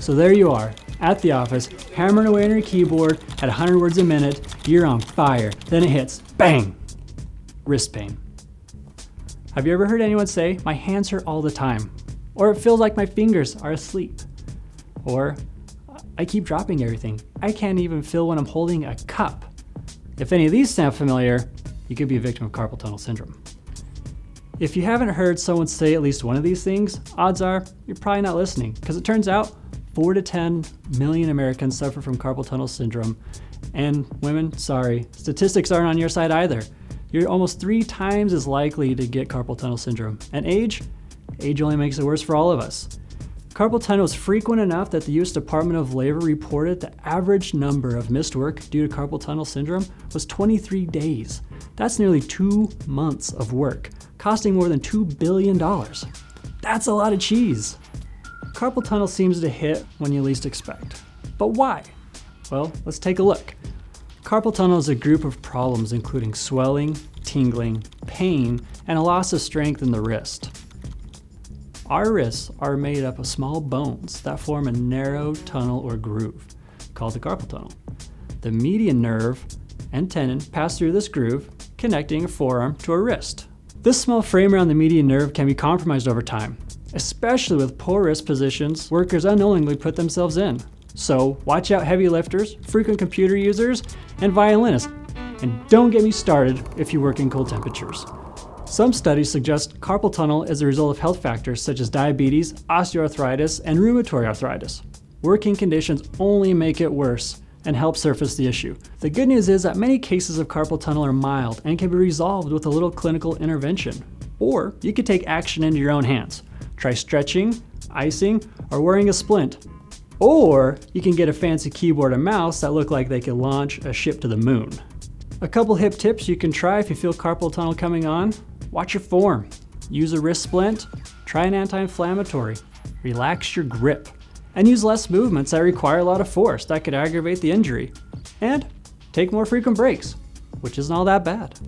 So there you are, at the office, hammering away on your keyboard at 100 words a minute, you're on fire. Then it hits, bang, wrist pain. Have you ever heard anyone say, my hands hurt all the time? Or it feels like my fingers are asleep? Or, I keep dropping everything. I can't even feel when I'm holding a cup. If any of these sound familiar, you could be a victim of carpal tunnel syndrome. If you haven't heard someone say at least one of these things, odds are you're probably not listening, because it turns out 4 to 10 million Americans suffer from carpal tunnel syndrome. And women, sorry, statistics aren't on your side either. You're almost 3 times as likely to get carpal tunnel syndrome. And age only makes it worse for all of us. Carpal tunnel is frequent enough that the U.S. Department of Labor reported the average number of missed work due to carpal tunnel syndrome was 23 days. That's nearly 2 months of work, costing more than $2 billion. That's a lot of cheese. Carpal tunnel seems to hit when you least expect. But why? Well, let's take a look. Carpal tunnel is a group of problems including swelling, tingling, pain, and a loss of strength in the wrist. Our wrists are made up of small bones that form a narrow tunnel or groove called the carpal tunnel. The median nerve and tendon pass through this groove, connecting a forearm to a wrist. This small frame around the median nerve can be compromised over time, especially with poor wrist positions workers unknowingly put themselves in. So watch out, heavy lifters, frequent computer users, and violinists. And don't get me started if you work in cold temperatures. Some studies suggest carpal tunnel is a result of health factors such as diabetes, osteoarthritis, and rheumatoid arthritis. Working conditions only make it worse and help surface the issue. The good news is that many cases of carpal tunnel are mild and can be resolved with a little clinical intervention. Or you could take action into your own hands. Try stretching, icing, or wearing a splint. Or you can get a fancy keyboard and mouse that look like they could launch a ship to the moon. A couple hip tips you can try if you feel carpal tunnel coming on. Watch your form. Use a wrist splint. Try an anti-inflammatory. Relax your grip. And use less movements that require a lot of force that could aggravate the injury. And take more frequent breaks, which isn't all that bad.